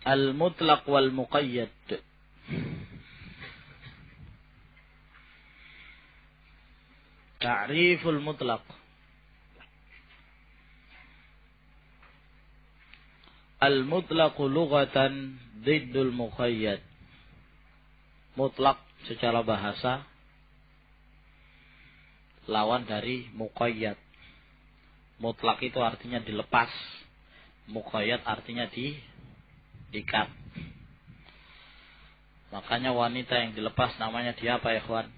Al-mutlaq wal muqayyad. Ta'riful mutlaq. Al-mutlaq lughatan diddul muqayyad. Mutlak secara bahasa lawan dari muqayyad. Mutlak itu artinya dilepas, muqayyad artinya diikat. Makanya wanita yang dilepas namanya dia apa ya kawan?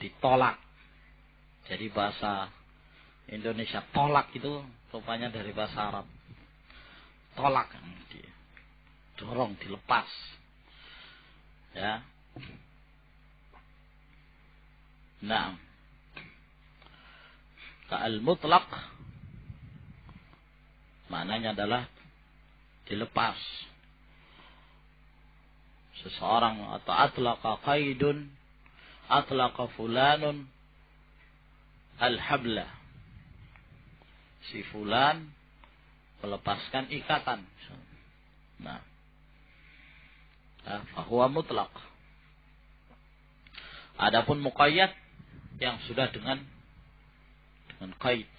Ditolak. Jadi bahasa Indonesia tolak itu rupanya dari bahasa Arab. Tolak, dorong, dilepas. Ya. Nah, al-mutlaq maknanya adalah dilepas. Seseorang atau atlaqa qaidun, atlaqa fulanun al-habla. Si fulan melepaskan ikatan. Nah, fahuwa mutlaq. Adapun muqayyad yang sudah dengan qaid.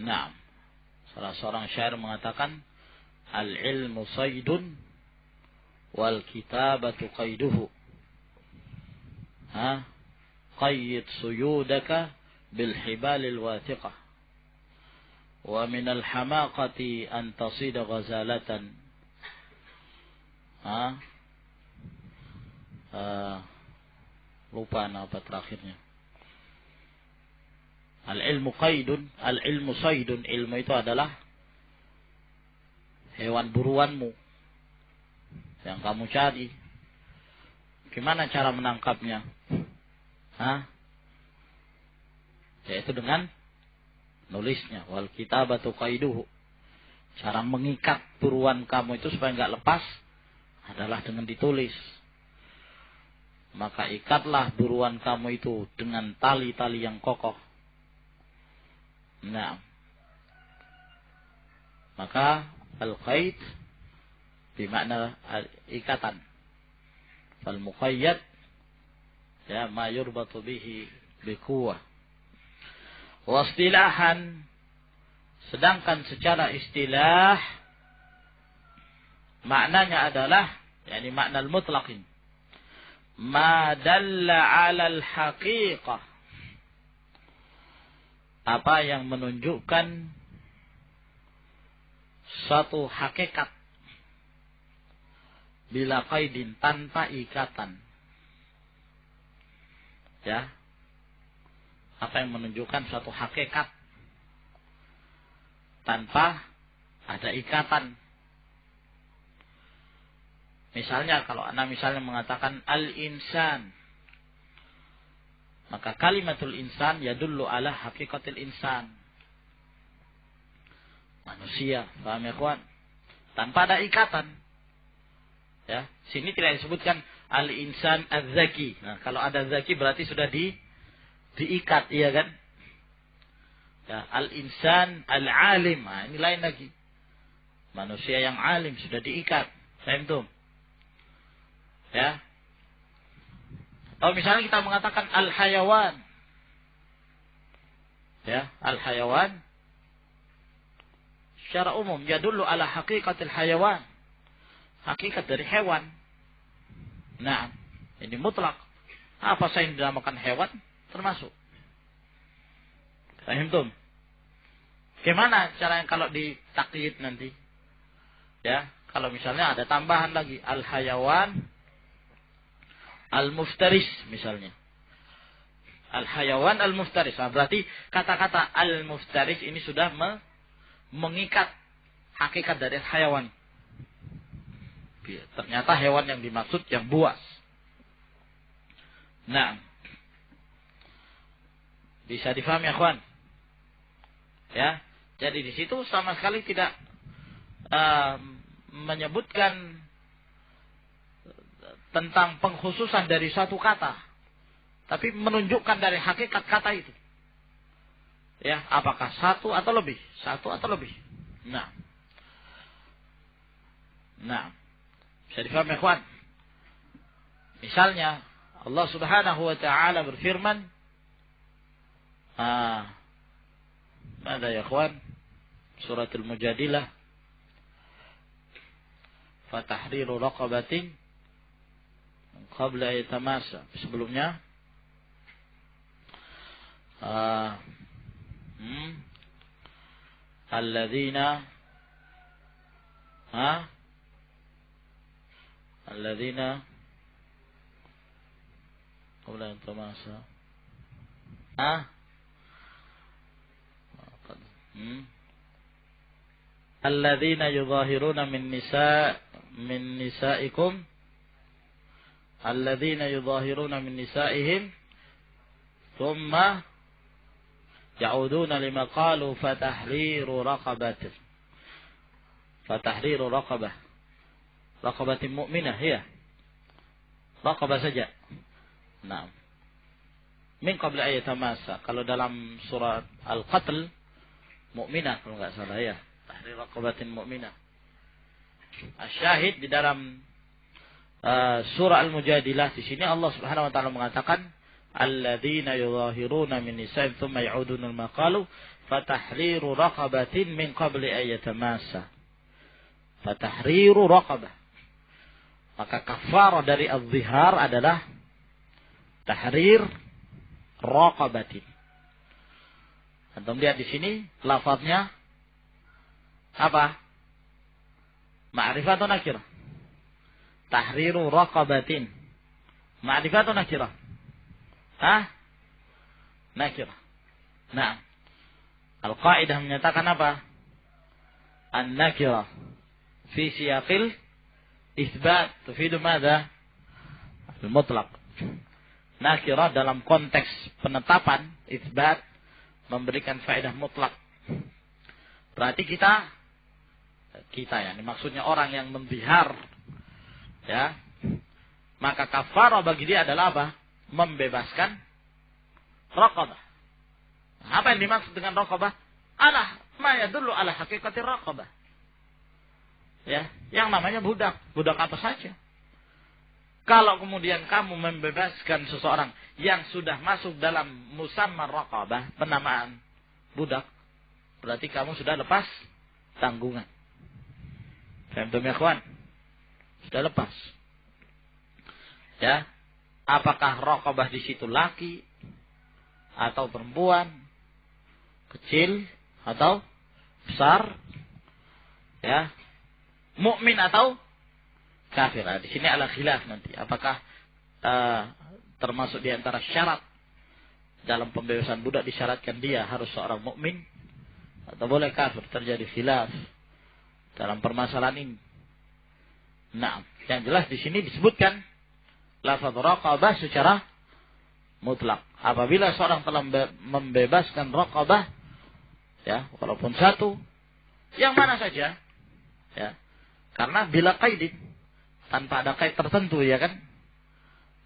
Nah, salah seorang syair mengatakan al-ilmu saydun wal kitabatu qaiduhu. Qayyid suyudaka bil hibalil wathiqah. Wa min al-hamaqati an tasida ghazalatan. Lupa apa terakhirnya. Al-ilmu qaidun, al-ilmu saydun. Ilmu itu adalah hewan buruanmu yang kamu cari. Gimana cara menangkapnya? Yaitu dengan nulisnya. Wal kitabatu qaiduhu. Cara mengikat buruan kamu itu supaya enggak lepas adalah dengan ditulis. Maka ikatlah buruan kamu itu dengan tali-tali yang kokoh. Nah, maka al-qaid bermakna ikatan. Fal muqayyad ya ma yurbatu bihi biquwwah. Wa istilahan, sedangkan secara istilah maknanya adalah yakni makna al-mutlaqin ma dalla 'ala al-haqiqah, apa yang menunjukkan suatu hakikat bila qaidin, tanpa ikatan. Ya, apa yang menunjukkan suatu hakikat tanpa ada ikatan. Misalnya kalau Anda misalnya mengatakan al-insan, maka kalimatul insan yadullu ala hakikatil insan. Manusia, paham ya kawan? Tanpa ada ikatan. Ya, sini tidak disebutkan al-insan az-zaki. Nah, kalau ada zaki berarti sudah diikat, iya kan? Ya, al-insan al-alim. Nah, ini lain lagi. Manusia yang alim sudah diikat. Paham tuh? Ya. Atau misalnya kita mengatakan al-hayawan. Ya, al-hayawan secara umum yadullu ala haqiqatil hayawan. Hakikat dari hewan. Nah, ini mutlak. Apa saja yang dinamakan hewan termasuk. Paham tuh? Gimana cara yang kalau ditakyid nanti? Ya, kalau misalnya ada tambahan lagi al-hayawan al-muftaris misalnya. Al-hayawan al-muftaris. Nah, berarti kata-kata al-muftaris ini sudah mengikat hakikat dari hayawan. Ternyata hewan yang dimaksud yang buas. Nah, bisa difahami ya kawan? Ya, jadi di situ sama sekali tidak menyebutkan tentang pengkhususan dari satu kata, tapi menunjukkan dari hakikat kata itu. Ya, apakah satu atau lebih? Satu atau lebih. Nah. Nah. Bisa difahami, ikhwan? Misalnya Allah Subhanahu wa taala berfirman, mana ya ikhwan? Surat Al-Mujadilah, fatahriru raqabatin qabla yatamassa. Sebelumnya alladzina qabla yatamassa alladzina yudhahiruna min nisaikum alladzina yudhahiruna min nisaihim thumma ya'uduna lima qalu fatahriru raqabatin mu'minah, ya, raqabah saja. Nah, min qabla ayatamasa. Kalau dalam surat Al-Qatl, mu'minah kalau enggak salah, ya, tahrir raqabatin mu'minah. Asyahid di dalam surah Al-Mujadilah, di sini Allah Subhanahu wa taala mengatakan alladzina yudhahiruna min nisa'ihim thumma ya'uduna lima qalu fatahriru raqabatin min qabli ayatamasa. Fatahriru raqabah. Maka kafarah dari az-zihar adalah tahrir raqabatin. Antum lihat di sini lafaznya apa? Ma'rifah atau nakirah? Tahriru raqabatin. Ma'rifah atau nakirah? Nakirah. Nah, al-qaidah menyatakan apa? An-nakirah fi siyaqil isbat tufidu madza? Al-mutlaq. Nakirah dalam konteks penetapan isbat memberikan faedah mutlak. Berarti kita ya, ini maksudnya orang yang menzihar, ya, maka kafarah bagi dia adalah apa? Membebaskan raqabah. Apa yang dimaksud dengan raqabah? Ma yadullu ala haqiqati raqabah. Ya, yang namanya budak apa saja. Kalau kemudian kamu membebaskan seseorang yang sudah masuk dalam musamma raqabah, penamaan budak, berarti kamu sudah lepas tanggungan. Paham ya, kawan? Sudah lepas. Ya. Apakah raqabah di situ laki atau perempuan, kecil atau besar, ya, mukmin atau kafir. Di sini ada khilaf nanti. Apakah termasuk di antara syarat dalam pembebasan budak disyaratkan dia harus seorang mukmin atau boleh kafir? Terjadi khilaf dalam permasalahan ini. Nah, yang jelas di sini disebutkan lafaz raqabah secara mutlak. Apabila seorang telah membebaskan raqabah, ya, walaupun satu, yang mana saja, ya, karena bila qaidin, tanpa ada kait tertentu, ya kan?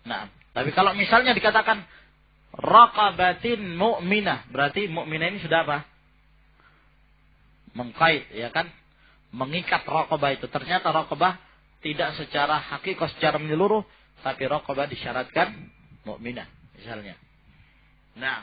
Nah, tapi kalau misalnya dikatakan raqabatin mu'minah, berarti mu'minah ini sudah apa? Mengkait, ya kan? Mengikat raqabah itu. Ternyata raqabah tidak secara hakikat, secara menyeluruh, tapi raqabah disyaratkan mukminah misalnya. Nah,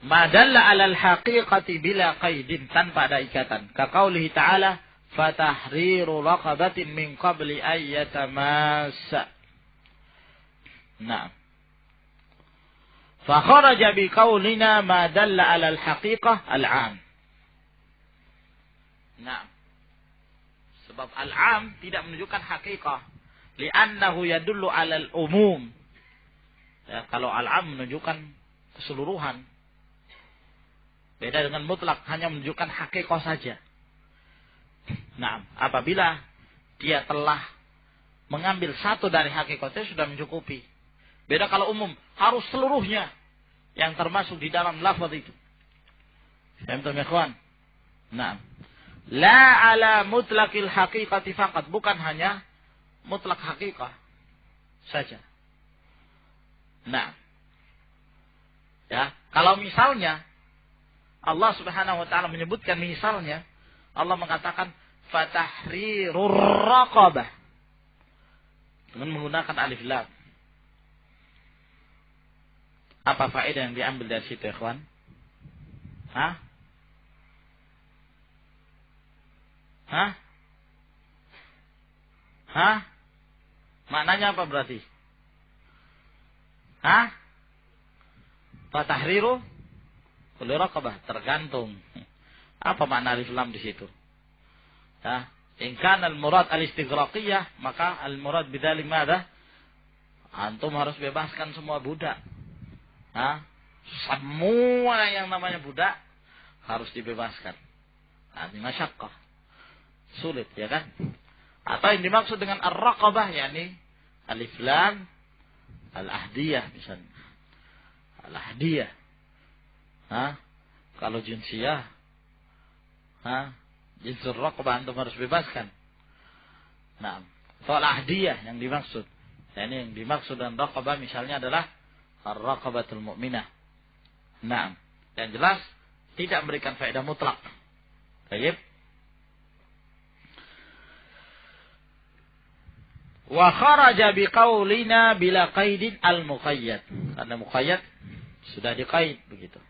madalla 'alal haqiqati bila qaidin, tanpa ada ikatan. Ka qaulihi ta'ala fatahriru raqabatin min qabli ay yatamassa. Nah, fa kharaja bi qaulina ma dalla 'alal haqiqah al-'am. Nah, sebab al-'am tidak menunjukkan hakikah. Li'annahu yadullu 'alal umum. Ya, kalau al-'am menunjukkan keseluruhan. Beda dengan mutlak, hanya menunjukkan hakikah saja. Nah, apabila dia telah mengambil satu dari hakikatnya sudah mencukupi. Beda kalau umum, harus seluruhnya yang termasuk di dalam lafaz itu. Paham ya, ikhwan? Nah, la ala mutlaqil haqiqati faqat, bukan hanya mutlak hakikah saja. Nah, ya, kalau misalnya Allah Subhanahu wa taala menyebutkan misalnya, Allah mengatakan fatahrirur raqabah dengan menggunakan alif lam. Apa faedah yang diambil dari situ, ikhwan? Hah? Hah? Hah? Maknanya apa berarti? Hah? Fatahriru kulli raqabah, tergantung. Apa makna alif lam di situ? Ya, in kana al-murad al-istighraqiyah, maka al-murad bidzalik madza? Antum harus bebaskan semua budak. Hah? Semua yang namanya budak harus dibebaskan. Ini masyaqqah. Sulit, ya kan? Atau yang dimaksud dengan ar-raqabah yakni alif lam al-ahdiyah misalnya. Al-ahdiyah. Hah? Kalau jinsiyah, jinsur raqabah antum harus bebaskan. Nah, soal ahdiyah yang dimaksud. Ini yang dimaksud dengan raqabah misalnya adalah ar-raqabatul mu'minah. Nah, yang jelas tidak memberikan faedah mutlak. Baik. Wa kharaja biqaulina bila qaidin al-muqayyad. Karena muqayyad sudah diqaid begitu.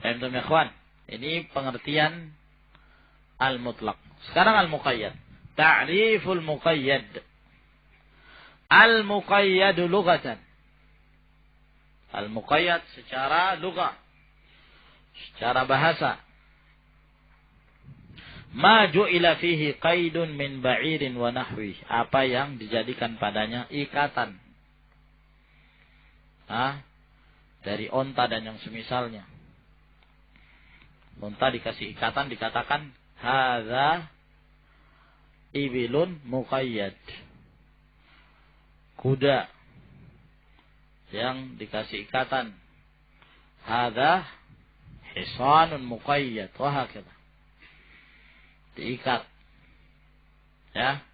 Paham ya, ikhwan? Ini pengertian al-mutlaq. Sekarang al-muqayyad. Ta'riful muqayyad. Al-muqayyad lughatan. Al-muqayyad secara lugah. Secara bahasa. Ma ju'ila fihi qaidun min ba'irin wa nahwi. Apa yang dijadikan padanya ikatan. Dari onta dan yang semisalnya. Onta dikasih ikatan, dikatakan hadza ibilun muqayyad. Kuda yang dikasih ikatan. Hadza hisanun muqayyad. Wah, hakala. Diikat. Ya.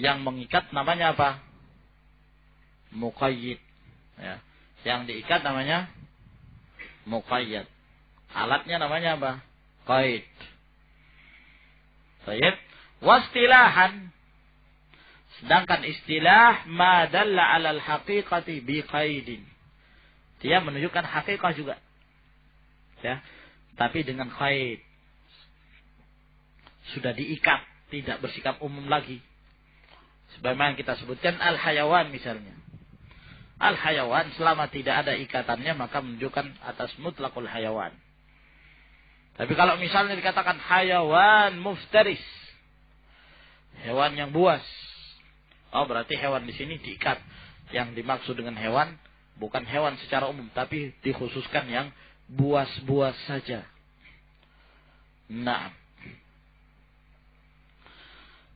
Yang mengikat namanya apa? Muqayyid. Ya. Yang diikat namanya muqayyad. Alatnya namanya apa? Qaid. Baik. Wastilahan. Sedangkan istilah ma dalla 'alal haqiqati bi qaidin. Dia menunjukkan hakikat juga. Ya. Tapi dengan qaid. Sudah diikat, tidak bersikap umum lagi. Sebagaimana kita sebutkan al-hayawan misalnya. Al-hayawan selama tidak ada ikatannya maka menunjukkan atas mutlaqul hayawan. Tapi kalau misalnya dikatakan hayawan muftaris, hewan yang buas, berarti hewan di sini diikat. Yang dimaksud dengan hewan bukan hewan secara umum, tapi dikhususkan yang buas-buas saja. Nah,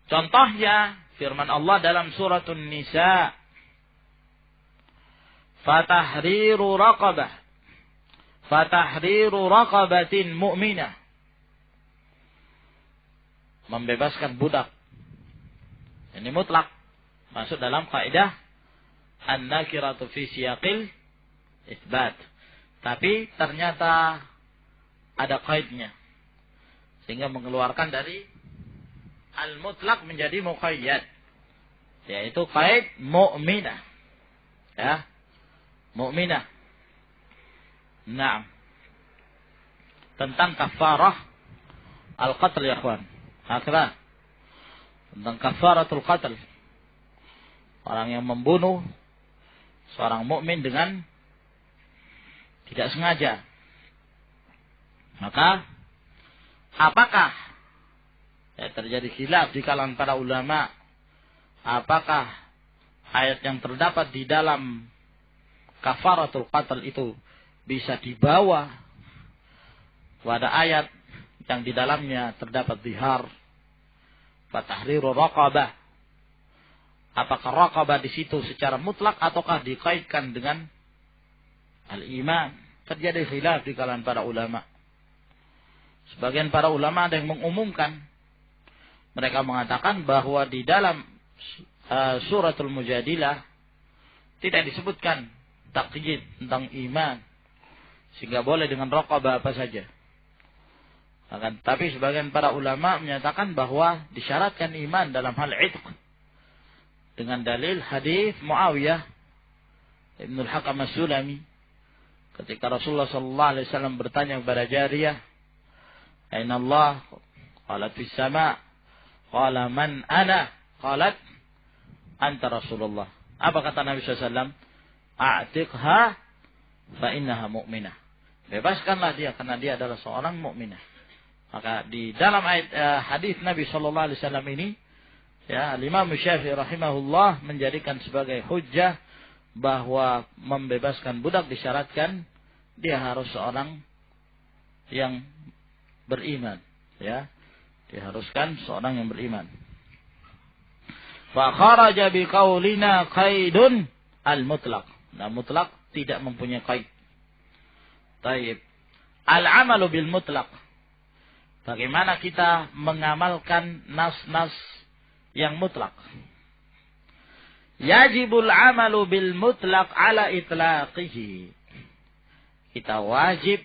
contohnya firman Allah dalam surat An-Nisa, Fatahriru raqabatin mu'minah. Membebaskan budak. Ini mutlak. Masuk dalam kaidah an-nakiratu fi siyaqil isbat. Tapi ternyata ada kaidnya. Sehingga mengeluarkan dari al-mutlak menjadi muqayyad. Yaitu kaid mu'minah. Ya. Mu'minah. Naam. Tentang kafarah al-qatl ya ikhwan. Haklah. Tentang kafaratul qatl. Orang yang membunuh seorang mukmin dengan tidak sengaja. Maka apakah terjadi khilaf di kalangan para ulama, apakah ayat yang terdapat di dalam kafaratul qatl itu bisa dibawa pada ayat yang di dalamnya terdapat zihar, fatahriru raqabah. Apakah raqabah di situ secara mutlak ataukah dikaitkan dengan al-iman? Terjadi khilaf di kalangan para ulama. Sebagian para ulama ada yang mengumumkan. Mereka mengatakan bahwa di dalam suratul Mujadilah tidak disebutkan taqyid tentang iman. Sehingga boleh dengan raqabah apa saja. Tapi sebagian para ulama menyatakan bahwa disyaratkan iman dalam hal itq dengan dalil hadis Muawiyah Ibnu al-Hakam as-Sulami ketika Rasulullah sallallahu alaihi wasallam bertanya kepada jariyah, "Aina Allah?" Qalat fis sama'. Qala man ana? Qalat anta Rasulullah. Apa kata Nabi sallallahu alaihi wasallam? A'tiqha fa innaha mu'minah. Bebaskanlah dia karena dia adalah seorang mukminah. Maka di dalam ayat hadis Nabi sallallahu alaihi wasallam ini, ya, Imam Syafi'i rahimahullah menjadikan sebagai hujjah bahwa membebaskan budak disyaratkan dia harus seorang yang beriman, ya. Diharuskan seorang yang beriman. Fa kharaja bi qaulina qaidun al-mutlaq. Nah, mutlak tidak mempunyai qaid. Taib. Al-amalu bil mutlaq. Bagaimana kita mengamalkan nas-nas yang mutlak? Yajibul amalu bil mutlaq ala itlaqihi. Kita wajib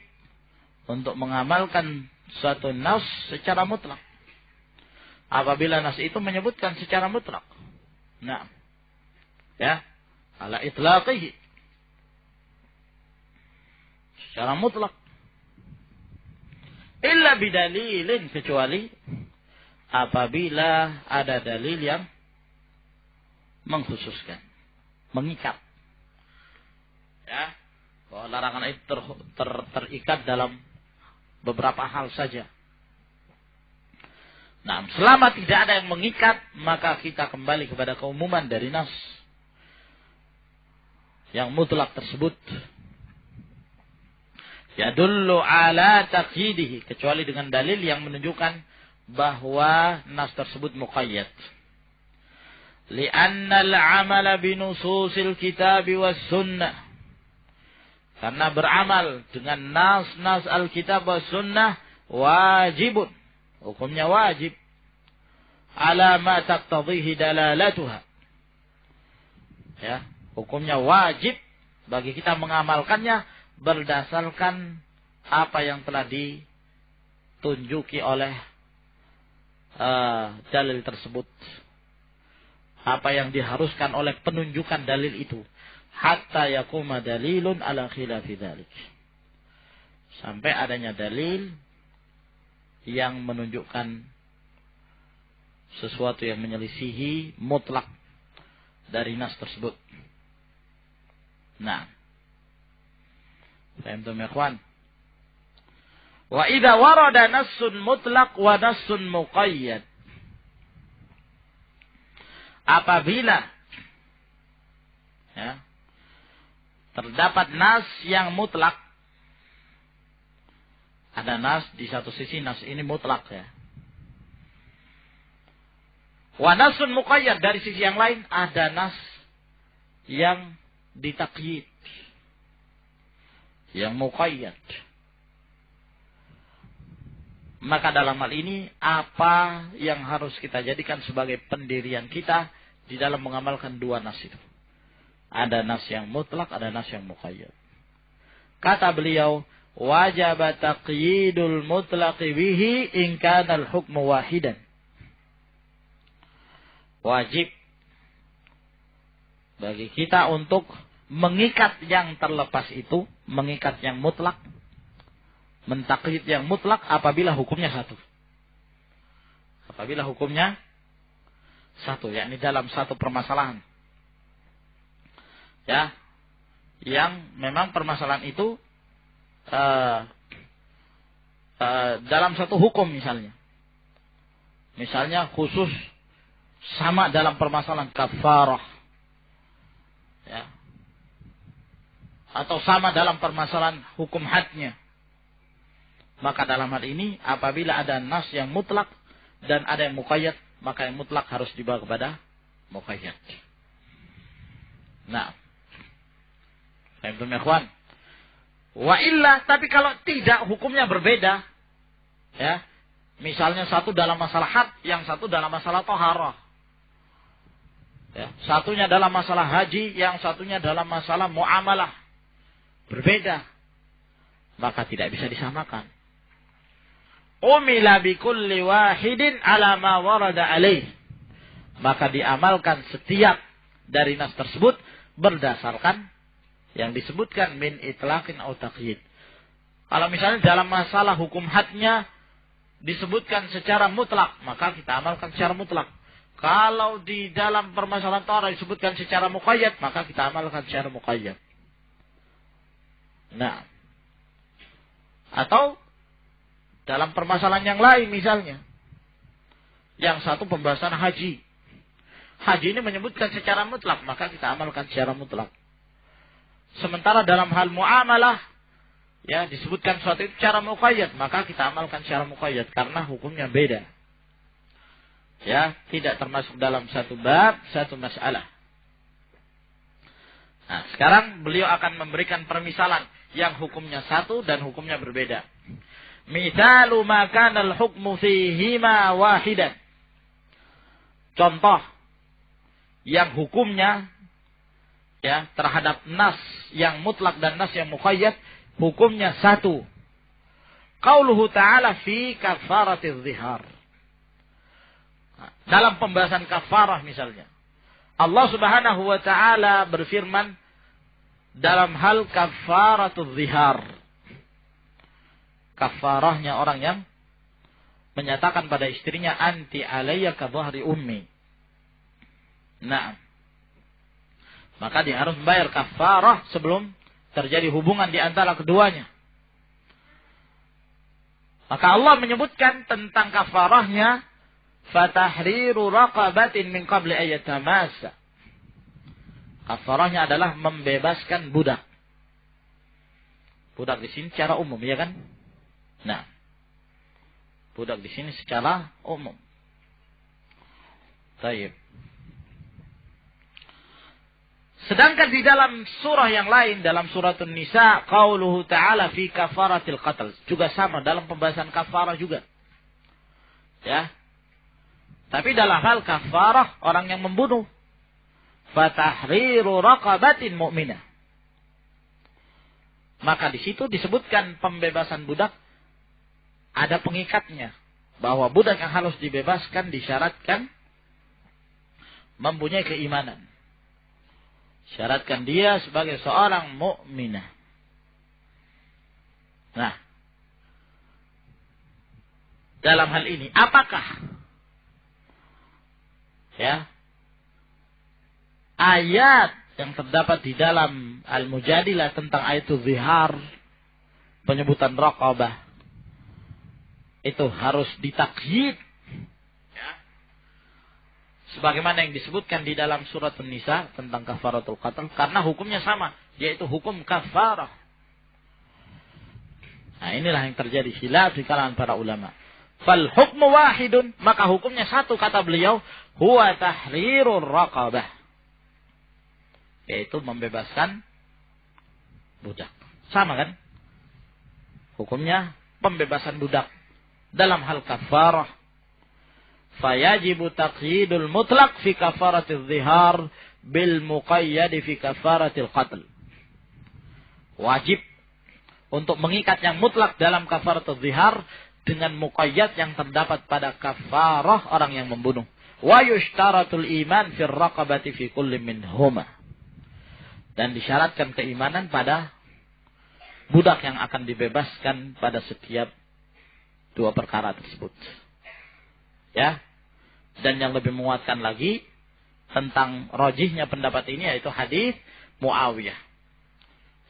untuk mengamalkan suatu nas secara mutlak. Apabila nas itu menyebutkan secara mutlak. Nah, ya, ala itlaqihi. Secara mutlak. Illa bidalilin, kecuali apabila ada dalil yang mengkhususkan, mengikat. Ya, bahwa larangan itu terikat dalam beberapa hal saja. Nah, selama tidak ada yang mengikat, maka kita kembali kepada keumuman dari nas yang mutlak tersebut. Yadullu ala taqyidihi, kecuali dengan dalil yang menunjukkan bahwa nas tersebut muqayyad. Li'anna al-amala binususil kitab was sunnah. Karena beramal dengan nas-nas al-kitab was sunnah wajibun. Hukumnya wajib. Ala ma taqtadhihi dalalatuha. Ya, hukumnya wajib bagi kita mengamalkannya berdasarkan apa yang telah ditunjuki oleh dalil tersebut. Apa yang diharuskan oleh penunjukan dalil itu. Hatta yakuma dalilun ala khilafi dzalik. Sampai adanya dalil yang menunjukkan sesuatu yang menyelisihi mutlak dari nas tersebut. Nah, paham ya ikhwan? Wa idza warada nassun mutlaq wa nassun muqayyad. Apabila, ya, terdapat nas yang mutlak, ada nas di satu sisi, nas ini mutlak, ya. Wa nassun muqayyad, dari sisi yang lain ada nas yang ditakyid, yang muqayyad. Maka dalam hal ini apa yang harus kita jadikan sebagai pendirian kita di dalam mengamalkan dua nas itu? Ada nas yang mutlak, ada nas yang muqayyad. Kata beliau, wajib taqyidul mutlaqi bihi in kana al-hukmu wahidan. Wajib bagi kita untuk mengikat yang terlepas itu, mengikat yang mutlak, mentakyid yang mutlak apabila hukumnya satu. Apabila hukumnya satu, yakni dalam satu permasalahan. Ya, yang memang permasalahan itu dalam satu hukum misalnya. Misalnya khusus sama dalam permasalahan kafarah. Ya. Atau sama dalam permasalahan hukum hadnya. Maka dalam hal ini apabila ada nas yang mutlak dan ada yang muqayyad, maka yang mutlak harus dibawa kepada muqayyad. Nah, paham ya ikhwan? Wa illa, tapi kalau tidak, hukumnya berbeda. Ya. Misalnya satu dalam masalah had, yang satu dalam masalah thaharah. Ya, satunya dalam masalah haji, yang satunya dalam masalah muamalah. Berbeda. maka tidak bisa disamakan. Umila bi kulli wahidin ala ma warada alaih. Maka diamalkan setiap dari nas tersebut berdasarkan yang disebutkan min itlaqin atau taqyid. Kalau misalnya dalam masalah hukum hadnya disebutkan secara mutlak, maka kita amalkan secara mutlak. Kalau di dalam permasalahan Taurat disebutkan secara muqayyad, maka kita amalkan secara muqayyad. Nah, atau dalam permasalahan yang lain misalnya, yang satu pembahasan haji. Haji ini menyebutkan secara mutlak, maka kita amalkan secara mutlak. Sementara dalam hal muamalah, ya disebutkan suatu itu secara muqayyad, maka kita amalkan secara muqayyad karena hukumnya beda. Ya, tidak termasuk dalam satu bab, satu masalah. Nah, sekarang beliau akan memberikan permisalan yang hukumnya satu dan hukumnya berbeda. Mithalu ma kana al-hukmu fihima wahidan. Contoh yang hukumnya ya terhadap nas yang mutlak dan nas yang muqayyad hukumnya satu. Qauluhu ta'ala fi kafaratiz zihar. Dalam pembahasan kafarah misalnya, Allah Subhanahu wa taala berfirman dalam hal kafaratuz zihar. Kafarahnya orang yang menyatakan pada istrinya anti alayya ka dhahri ummi. Nah, maka dia harus membayar kafarah sebelum terjadi hubungan di antara keduanya. Maka Allah menyebutkan tentang kafarahnya fatahriru raqabatin min qabli ayatamasa. Kafarahnya adalah membebaskan budak. Budak di sini secara umum, ya kan? Nah, budak di sini secara umum. Baik. Sedangkan di dalam surah yang lain, dalam surah An-Nisa, qauluhu ta'ala fi kafaratil qatl, juga sama dalam pembahasan kafarah juga. Ya. Tapi dalam hal kafarah orang yang membunuh, fatahriru raqabatin mu'minah. Maka di situ disebutkan pembebasan budak ada pengikatnya, bahwa budak yang harus dibebaskan disyaratkan mempunyai keimanan. Syaratkan dia sebagai seorang mukminah. Nah, dalam hal ini apakah ya ayat yang terdapat di dalam Al-Mujadilah tentang ayatul zihar, penyebutan raqabah, itu harus ditakyid ya, sebagaimana yang disebutkan di dalam surat An-Nisa tentang kafaratul qatl, karena hukumnya sama, yaitu hukum kafarah. Nah, inilah yang terjadi khilaf di kalangan para ulama. Fal hukmu wahidun, maka hukumnya satu, kata beliau, huwa tahrirur raqabah, yaitu membebaskan budak. Sama kan? Hukumnya pembebasan budak. Dalam hal kafarah, fayajibu taqyidul mutlaq fi kafaratil zihar bil muqayyad fi kafaratil qatl. Wajib untuk mengikat yang mutlak dalam kafaratul zihar dengan muqayyad yang terdapat pada kafarah orang yang membunuh. Wa yushtaratul iman fir raqabati fi kulli minhuma. Dan disyaratkan keimanan pada budak yang akan dibebaskan pada setiap dua perkara tersebut. Ya. Dan yang lebih menguatkan lagi tentang rajihnya pendapat ini yaitu hadis Muawiyah.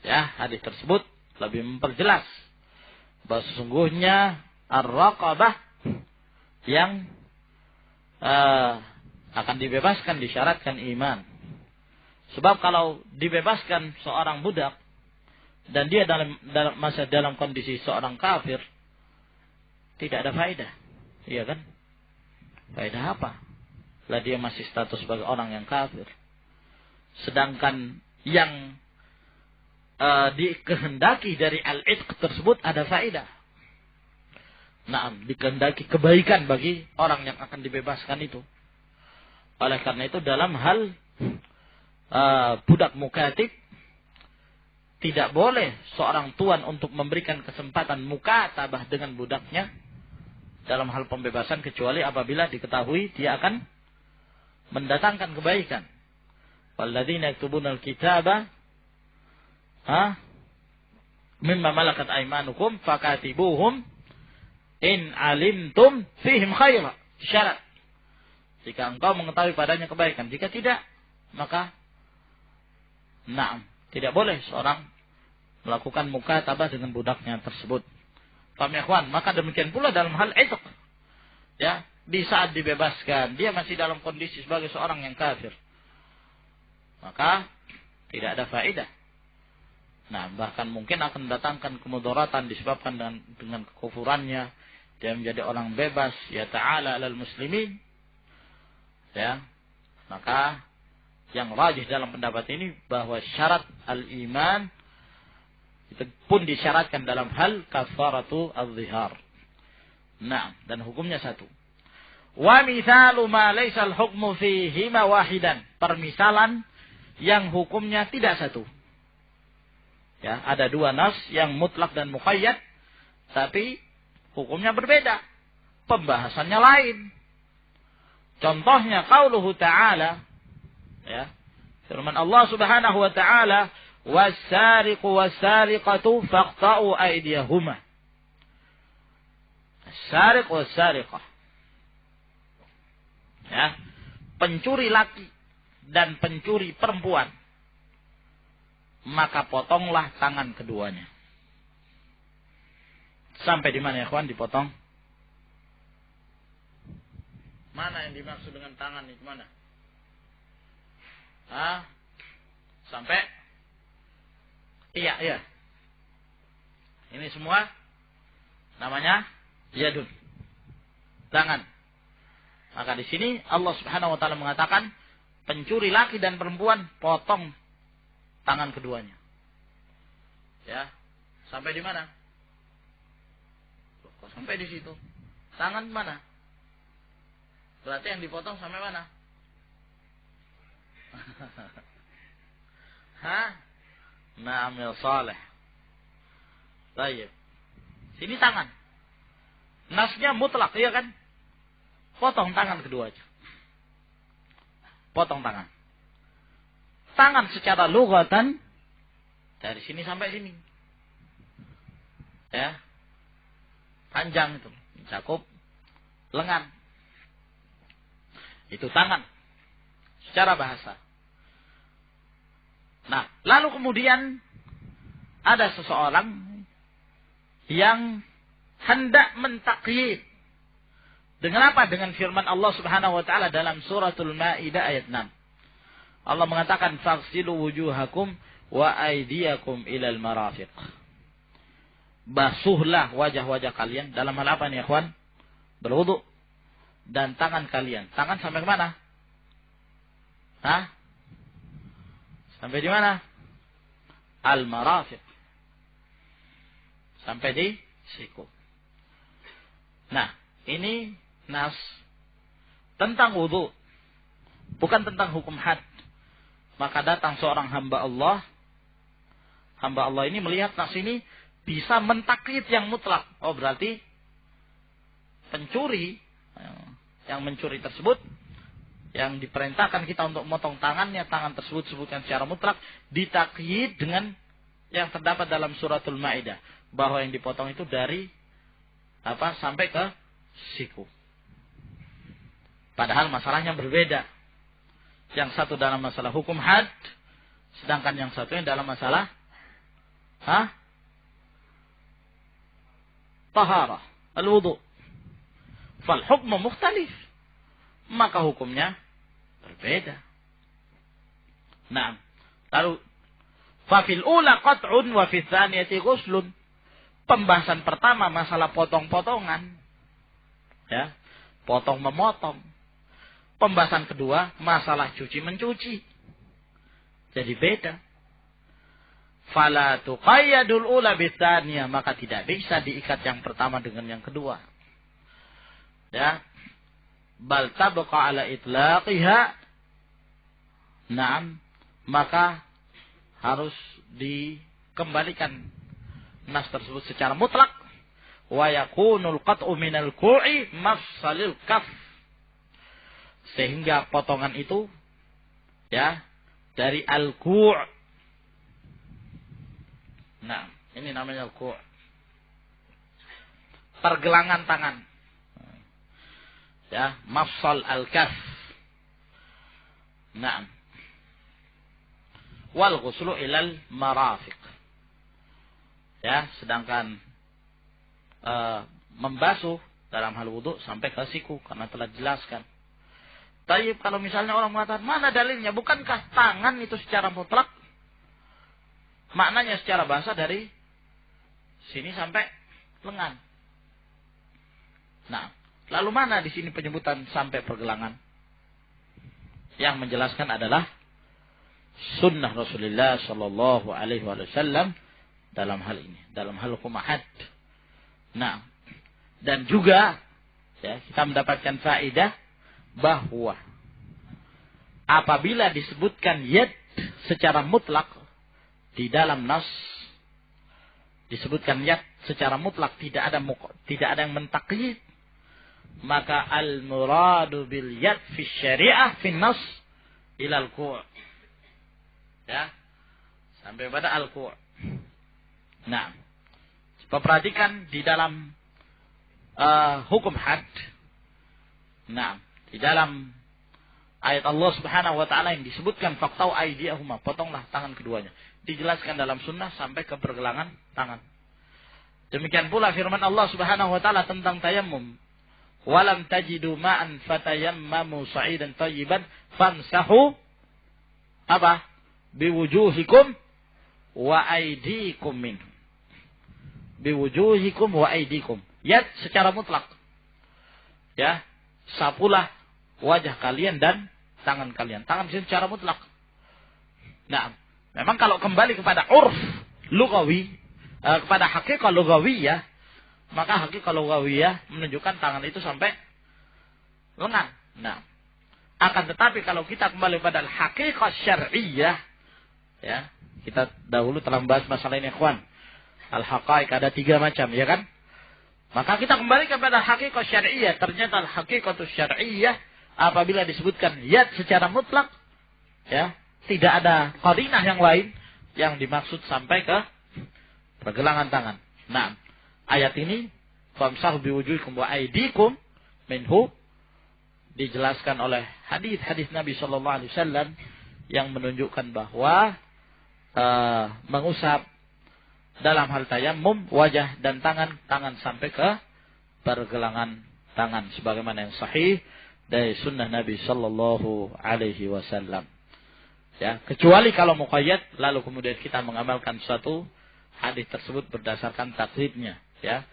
Ya, hadis tersebut lebih memperjelas bahwa sesungguhnya ar-raqabah yang akan dibebaskan disyaratkan iman. Sebab kalau dibebaskan seorang budak dan dia dalam kondisi seorang kafir, tidak ada faedah. Iya kan? Faedah apa? Lah dia masih status sebagai orang yang kafir. Sedangkan yang dikehendaki dari al-itq tersebut ada faedah. Nah, dikehendaki kebaikan bagi orang yang akan dibebaskan itu. Oleh karena itu dalam hal budak mukatib tidak boleh seorang tuan untuk memberikan kesempatan mukatabah dengan budaknya dalam hal pembebasan, kecuali apabila diketahui dia akan mendatangkan kebaikan. Walladzina yaktubuna al-kitaba mimma malakat aymanukum fakatibuhum in alimtum fihim khaira. Syarat. Jika engkau mengetahui padanya kebaikan. Jika tidak, maka tidak boleh seorang melakukan mukatabah dengan budaknya tersebut. Paham ya ikhwan? Maka demikian pula dalam hal itq. Ya, di saat dibebaskan, dia masih dalam kondisi sebagai seorang yang kafir. Maka tidak ada faedah. Bahkan mungkin akan mendatangkan kemudaratan disebabkan dengan kekufurannya. Dia menjadi orang bebas, ya ta'ala alal muslimin. Ya. Maka yang rajih dalam pendapat ini bahwa syarat al-iman itu pun disyaratkan dalam hal kafaratu az-zihar. Dan hukumnya satu. Wa mithalu ma laysa al-hukmu fihi wahidan. Permisalan yang hukumnya tidak satu. Ya, ada dua nas yang mutlak dan muqayyad, tapi hukumnya berbeda. Pembahasannya lain. Contohnya qauluhu ta'ala, ya, firman Allah Subhanahu wa ta'ala, was-sariqu was-sariqatu faqta'u aydiyahuma. As-sariq was-sariqah. Ya, pencuri laki dan pencuri perempuan, maka potonglah tangan keduanya. Sampai di mana ya kawan dipotong? Mana yang dimaksud dengan tangan itu mana? Sampai iya. Ini semua namanya yadun, tangan. Maka di sini Allah Subhanahu wa taala mengatakan pencuri laki dan perempuan potong tangan keduanya. Ya, sampai di mana? Kok sampai di situ? Tangan mana? Berarti yang dipotong sampai mana? Naam ya saleh. Baik. Sini tangan. Nasnya mutlak, ya kan? Potong tangan keduanya. Potong tangan. Tangan secara lughatan dari sini sampai sini. Ya. Panjang itu, mencakup lengan. Itu tangan secara bahasa. Lalu kemudian ada seseorang yang hendak mentakyid. Dengan apa? Dengan firman Allah Subhanahu wa taala dalam suratul Maidah ayat 6. Allah mengatakan faghsilu wujuhakum wa aydiyakum ilal marafiq. Basuhlah wajah-wajah kalian dalam hal apa nih, ikhwan? Berwudu. Dan tangan kalian. Tangan sampai ke mana? Sampai di mana? Al-marafiq. Sampai di siku. Ini nas tentang wudu, bukan tentang hukum had. Maka datang seorang hamba Allah. Hamba Allah ini melihat nas ini bisa mentakyid yang mutlak. Oh, berarti pencuri yang mencuri tersebut, yang diperintahkan kita untuk memotong tangannya, tangan tersebut sebutkan secara mutlak, ditakyid dengan yang terdapat dalam suratul Maidah, bahwa yang dipotong itu dari sampai ke siku. Padahal masalahnya berbeda. Yang satu dalam masalah hukum had, sedangkan yang satunya dalam masalah taharah, al-wudu. Fal hukmu mukhtalif. Maka hukumnya berbeda. Lalu fa fil ula qat'un wa fil tsaniyati ghuslun. Pembahasan pertama masalah potong-potongan. Ya, potong memotong. Pembahasan kedua masalah cuci mencuci. Jadi beda. Fala tuqayyadul ula bitsaniyah, maka tidak bisa diikat yang pertama dengan yang kedua. Ya. Bal tabqa ala itlaqiha. Maka harus kembalikan nas tersebut secara mutlak. Wa yakunul qat'u minal ku'i mafsalil kaf. Sehingga potongan itu ya dari al-ku'. Nah, ini namanya al-ku'. Pergelangan tangan. Ya, mafsal al-kaf. Nah. Wal ghuslu ilal marafiq. Ya, sedangkan membasuh dalam hal wudu sampai ke siku karena telah dijelaskan. Tapi kalau misalnya orang mengatakan, mana dalilnya? Bukankah tangan itu secara mutlak? Maknanya secara bahasa dari sini sampai lengan. Nah, lalu mana di sini penyebutan sampai pergelangan? Yang menjelaskan adalah sunnah Rasulullah Sallallahu Alaihi Wasallam dalam hal ini, dalam hal hukum had. Nah, dan juga ya, kita mendapatkan faedah bahwa apabila disebutkan yad secara mutlak di dalam nas, disebutkan yad secara mutlak, tidak ada yang mentakyid, maka al muradu bil yad fi syariah fi nas ilal ku'. Ya, sampai pada al-ku'. Nah, perhatikan di dalam hukum had. Nah, di dalam ayat Allah Subhanahu wa taala yang disebutkan faqtau aydiyahuma, potonglah tangan keduanya. Dijelaskan dalam sunnah sampai ke pergelangan tangan. Demikian pula firman Allah Subhanahu wa taala tentang tayammum. Walam tajidu ma'an fatayammamu sa'idan thayyiban famsahu apa? Biwujuhikum wa aydikum minhu. Biwujuhikum wa aydikum. Yad secara mutlak. Ya, sapulah wajah kalian dan tangan kalian. Tangan secara mutlak. Nah, memang kalau kembali kepada urf lugawi, kepada hakikat lugawiyah, maka hakikat lugawiyah menunjukkan tangan itu sampai lengan. Nah, akan tetapi kalau kita kembali pada hakikat syar'iyyah, ya, kita dahulu telah membahas masalah ini, ikhwan. Al-haqaiq ada 3 macam, ya kan? Maka kita kembali kepada hakikat syar'iyyah. Ternyata hakikat syar'iyyah apabila disebutkan yad secara mutlak, ya, tidak ada qarinah yang lain yang dimaksud sampai ke pergelangan tangan. Nah, ayat ini famsahu biwujuhikum wa aydikum minhu dijelaskan oleh hadis-hadis Nabi Shallallahu Alaihi Wasallam yang menunjukkan bahwa mengusap dalam hal tayammum wajah dan tangan sampai ke pergelangan tangan sebagaimana yang sahih dari sunnah Nabi Shallallahu Alaihi Wasallam. Ya, kecuali kalau muqayyad lalu kemudian kita mengamalkan suatu hadis tersebut berdasarkan taklidnya, ya,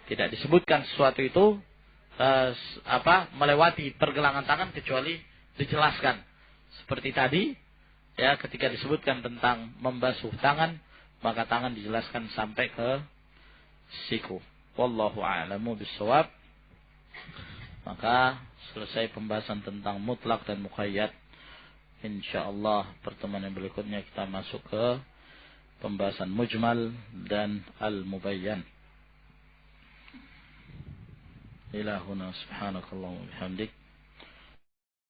tidak disebutkan sesuatu itu melewati pergelangan tangan kecuali dijelaskan seperti tadi, ya, ketika disebutkan tentang membasuh tangan maka tangan dijelaskan sampai ke siku. Wallahu a'lamu bissawab. Maka selesai pembahasan tentang mutlak dan muqayyad. Insyaallah pertemuan yang berikutnya kita masuk ke pembahasan mujmal dan al-mubayyan. Ila huna subhanakallahumma wa bihamdik